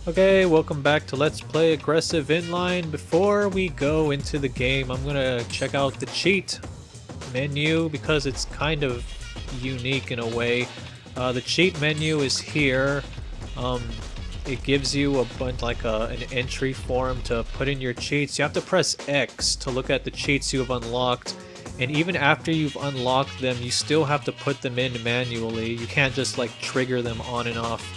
Okay, welcome back to Let's Play Aggressive Inline. Before we go into the game, I'm gonna check out the cheat menu because it's kind of unique in a way. The cheat menu is here. Um, it gives you a bunch like an entry form to put in your cheats. You have to press X to look at the cheats you've unlocked, and even after you've unlocked them, you still have to put them in manually. You can't just like trigger them on and off.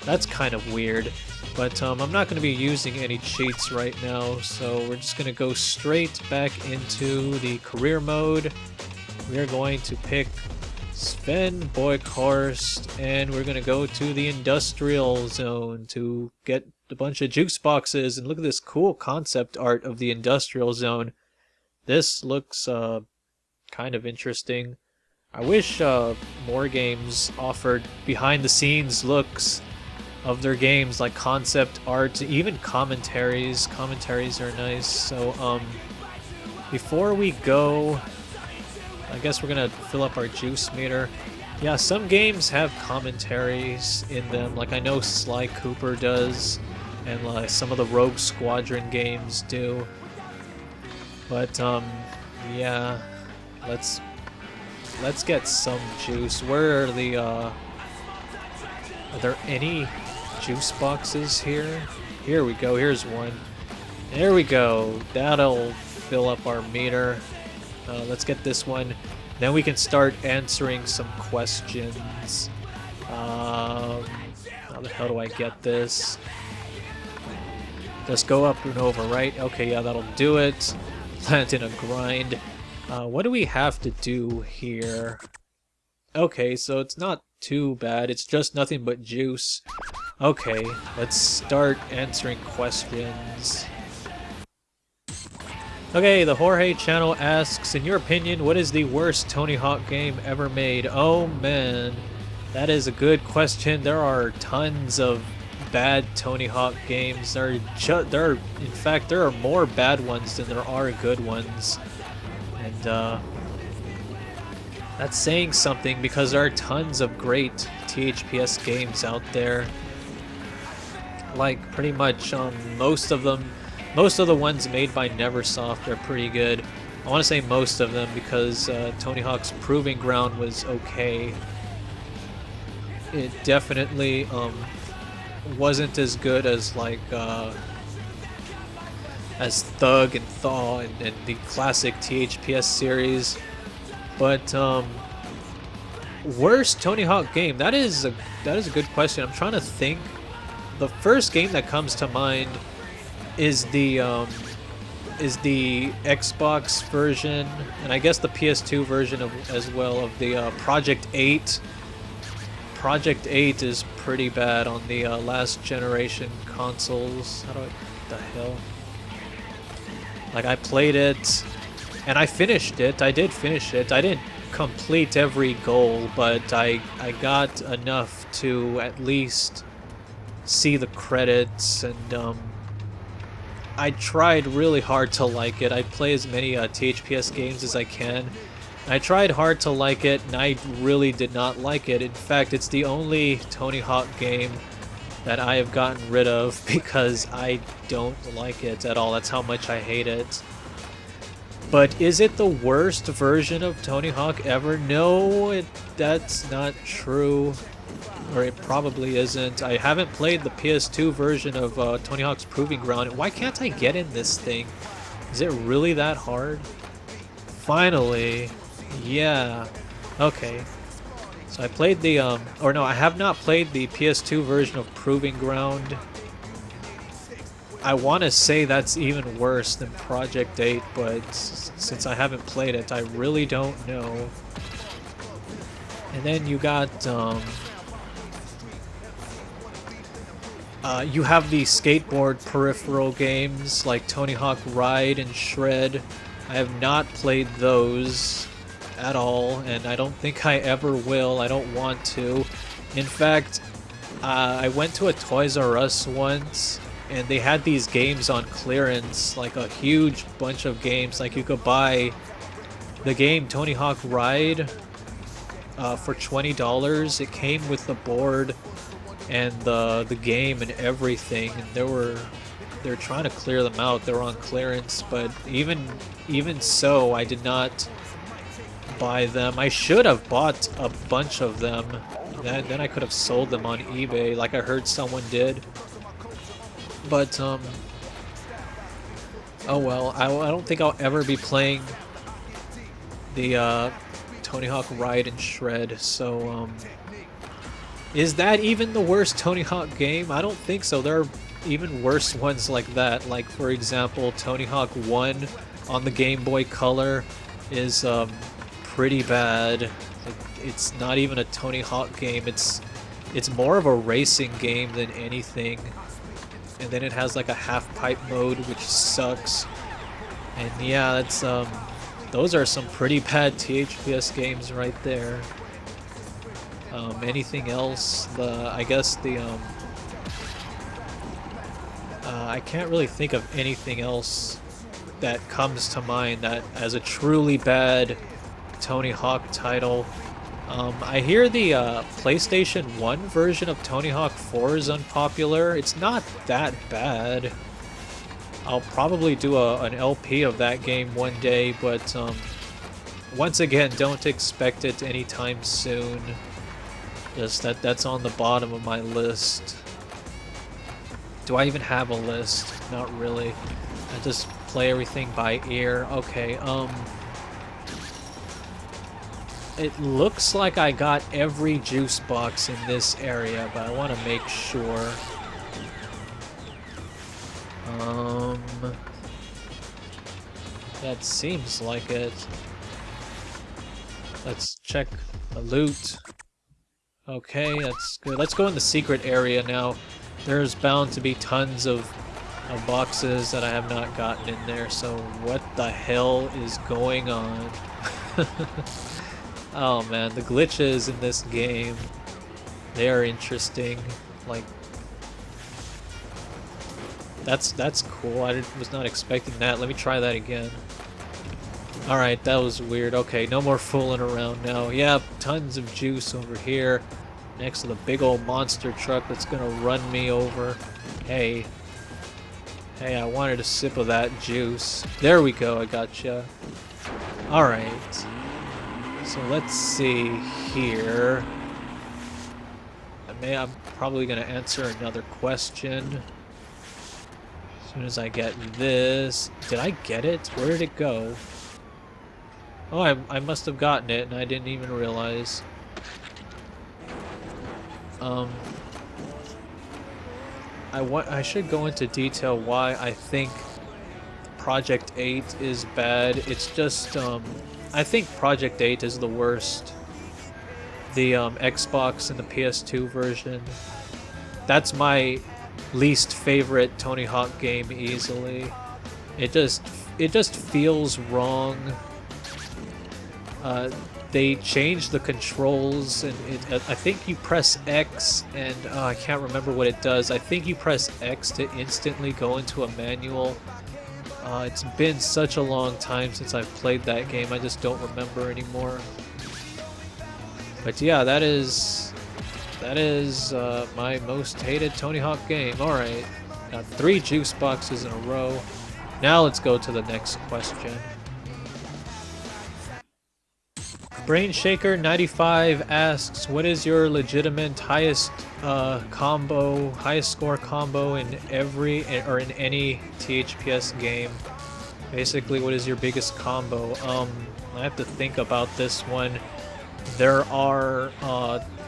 That's kind of weird. But I'm not going to be using any cheats right now, so we're just going to go straight back into the career mode. We are going to pick Sven Boykhorst, and we're going to go to the industrial zone to get a bunch of juice boxes. And look at this cool concept art of the industrial zone. This looks kind of interesting. I wish more games offered behind the scenes looks of their games, like concept art, even commentaries. Commentaries are nice. So before we go, I guess we're gonna fill up our juice meter. Yeah, some games have commentaries in them, like I know Sly Cooper does, and like some of the Rogue Squadron games do. But yeah, let's get some juice. Where are the are there any juice boxes here? Here we go, here's one. There we go, that'll fill up our meter. Let's get this one. Then we can start answering some questions. How the hell do I get this? Just go up and over, right? Okay, yeah, that'll do it. Plant in a grind. What do we have to do here? Okay, so it's not too bad. It's just nothing but juice. Okay, let's start answering questions. Okay, the Jorge channel asks, in your opinion, what is the worst Tony Hawk game ever made? Oh man, that is a good question. There are tons of bad Tony Hawk games. In fact, there are more bad ones than there are good ones. And that's saying something because there are tons of great THPS games out there. Like pretty much most of them, most of the ones made by Neversoft are pretty good. I want to say most of them because Tony Hawk's Proving Ground was okay. It definitely wasn't as good as like as Thug and Thaw and the classic THPS series. But worst Tony Hawk game? That is a good question. I'm trying to think. The first game that comes to mind is the Xbox version, and I guess the PS2 version as well of the Project 8. Project 8 is pretty bad on the last generation consoles. What the hell? Like I played it, and I finished it. I did finish it. I didn't complete every goal, but I got enough to at least see the credits, and I tried really hard to like it. I play as many THPS games as I can. I tried hard to like it, and I really did not like it. In fact, it's the only Tony Hawk game that I have gotten rid of because I don't like it at all. That's how much I hate it. But is it the worst version of Tony Hawk ever? No, that's not true. Or it probably isn't. I haven't played the PS2 version of Tony Hawk's Proving Ground. Why can't I get in this thing? Is it really that hard? Finally. Yeah. Okay. So I played the, or no, I have not played the PS2 version of Proving Ground. I want to say that's even worse than Project 8, but since I haven't played it, I really don't know. And then you got, you have the skateboard peripheral games like Tony Hawk Ride and Shred. I have not played those at all, and I don't think I ever will. I don't want to. In fact, I went to a Toys R Us once, and they had these games on clearance, like a huge bunch of games. Like you could buy the game Tony Hawk Ride for $20. It came with the board, and the game and everything, and they're trying to clear them out. They're on clearance, but even so, I did not buy them. I should have bought a bunch of them. Then I could have sold them on eBay, like I heard someone did. But oh well. I don't think I'll ever be playing the Tony Hawk Ride and Shred. So is that even the worst Tony Hawk game? I don't think so. There are even worse ones like that. Like, for example, Tony Hawk 1 on the Game Boy Color is pretty bad. It's not even a Tony Hawk game. It's more of a racing game than anything. And then it has like a half-pipe mode, which sucks. And yeah, it's those are some pretty bad THPS games right there. Anything else? I guess I can't really think of anything else that comes to mind that as a truly bad Tony Hawk title. I hear the PlayStation 1 version of Tony Hawk 4 is unpopular. It's not that bad. I'll probably do an LP of that game one day, but once again, don't expect it anytime soon. Just that's on the bottom of my list. Do I even have a list? Not really. I just play everything by ear. Okay, it looks like I got every juice box in this area, but I want to make sure. That seems like it. Let's check the loot. Okay, that's good. Let's go in the secret area now. There's bound to be tons of boxes that I have not gotten in there, so what the hell is going on? Oh man, the glitches in this game, they are interesting. Like, that's cool. I was not expecting that. Let me try that again. Alright, that was weird. Okay, no more fooling around now. Yeah, tons of juice over here next to the big old monster truck that's gonna run me over. Hey. Hey, I wanted a sip of that juice. There we go, I gotcha. Alright. So let's see here. I'm probably gonna answer another question as soon as I get this. Did I get it? Where did it go? Oh, I must have gotten it and I didn't even realize. I should go into detail why I think Project 8 is bad. It's just, I think Project 8 is the worst. The Xbox and the PS2 version. That's my least favorite Tony Hawk game easily. It just feels wrong. They changed the controls, and I think you press X, and I can't remember what it does. I think you press X to instantly go into a manual. It's been such a long time since I've played that game, I just don't remember anymore. But yeah, that is my most hated Tony Hawk game. Alright, got 3 juice boxes in a row. Now let's go to the next question. Brainshaker95 asks, what is your legitimate highest score combo in in any THPS game? Basically, what is your biggest combo? I have to think about this one. There are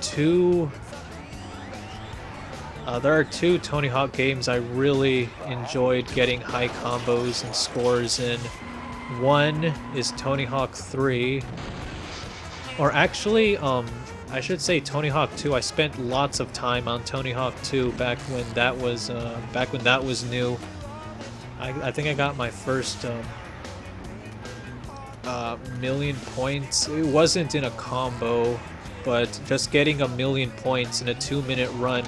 two Tony Hawk games I really enjoyed getting high combos and scores in. One is Tony Hawk 3. Or actually, I should say Tony Hawk 2. I spent lots of time on Tony Hawk 2 back when that was new. I think I got my first million points. It wasn't in a combo, but just getting a million points in a 2-minute run,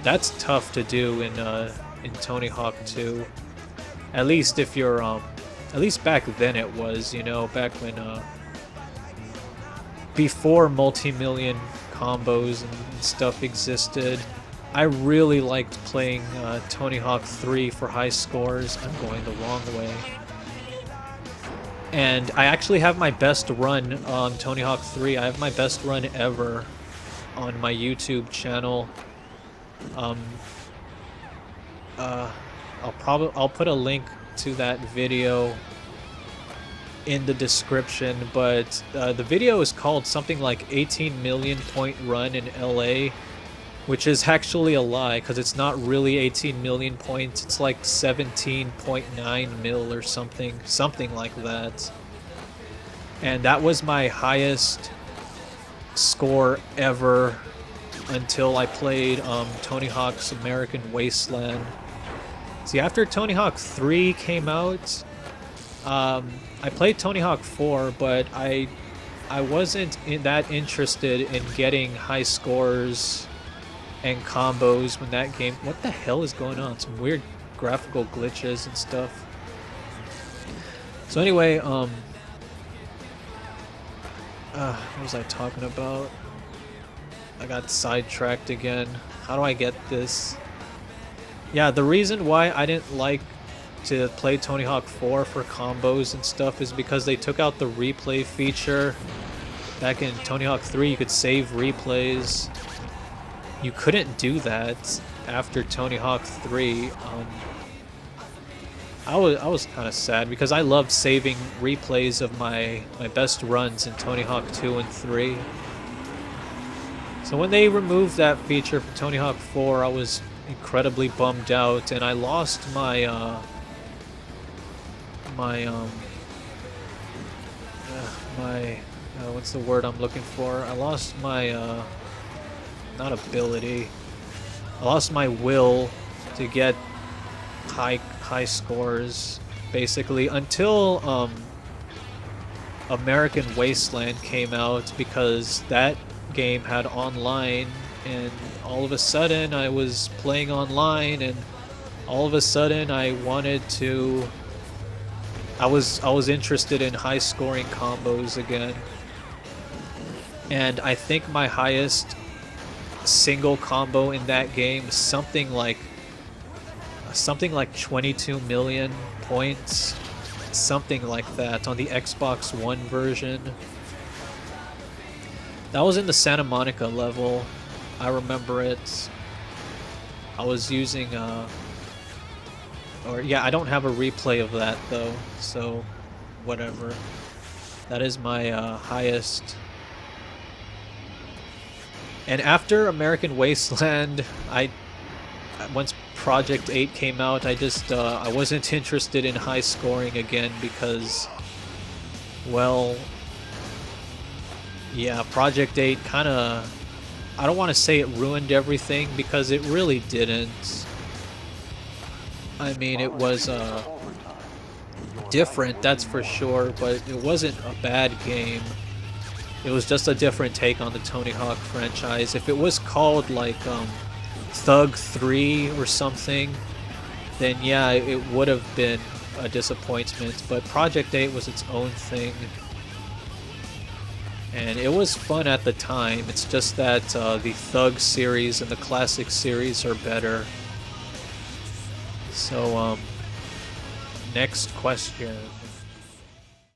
that's tough to do in Tony Hawk 2. At least if you're at least back then it was, you know, back when before multi-million combos and stuff existed. I really liked playing Tony Hawk 3 for high scores. I'm going the wrong way. And I actually have my best run on Tony Hawk 3. I have my best run ever on my YouTube channel. Um, I'll put a link to that video in the description, but the video is called something like 18 million point run in LA, which is actually a lie because it's not really 18 million points. It's like 17.9 mil or something like that. And that was my highest score ever until I played Tony Hawk's American Wasteland. See, after Tony Hawk 3 came out, I played Tony Hawk 4, but I wasn't that interested in getting high scores and combos when that game... What the hell is going on? Some weird graphical glitches and stuff. So anyway, what was I talking about? I got sidetracked again. How do I get this? Yeah, the reason why I didn't like to play Tony Hawk 4 for combos and stuff is because they took out the replay feature. Back in Tony Hawk 3, you could save replays. You couldn't do that after Tony Hawk 3. I was kind of sad because I loved saving replays of my best runs in Tony Hawk 2 and 3. So when they removed that feature from Tony Hawk 4, I was incredibly bummed out, and I lost my what's the word I'm looking for? I lost my not ability. I lost my will to get high scores, basically, until American Wasteland came out, because that game had online, and all of a sudden I was playing online, and all of a sudden I wanted to... I was interested in high scoring combos again. And I think my highest single combo in that game is something like 22 million points, something like that, on the Xbox One version. That was in the Santa Monica level. I remember it. I was using yeah, I don't have a replay of that though, so whatever. That is my highest. And after American Wasteland, once Project 8 came out, I just I wasn't interested in high scoring again because, well, yeah, Project 8 kind of, I don't want to say it ruined everything, because it really didn't. I mean, it was different, that's for sure, but it wasn't a bad game. It was just a different take on the Tony Hawk franchise. If it was called like Thug 3 or something, then yeah, it would have been a disappointment. But Project 8 was its own thing, and it was fun at the time. It's just that the Thug series and the Classic series are better. So, next question.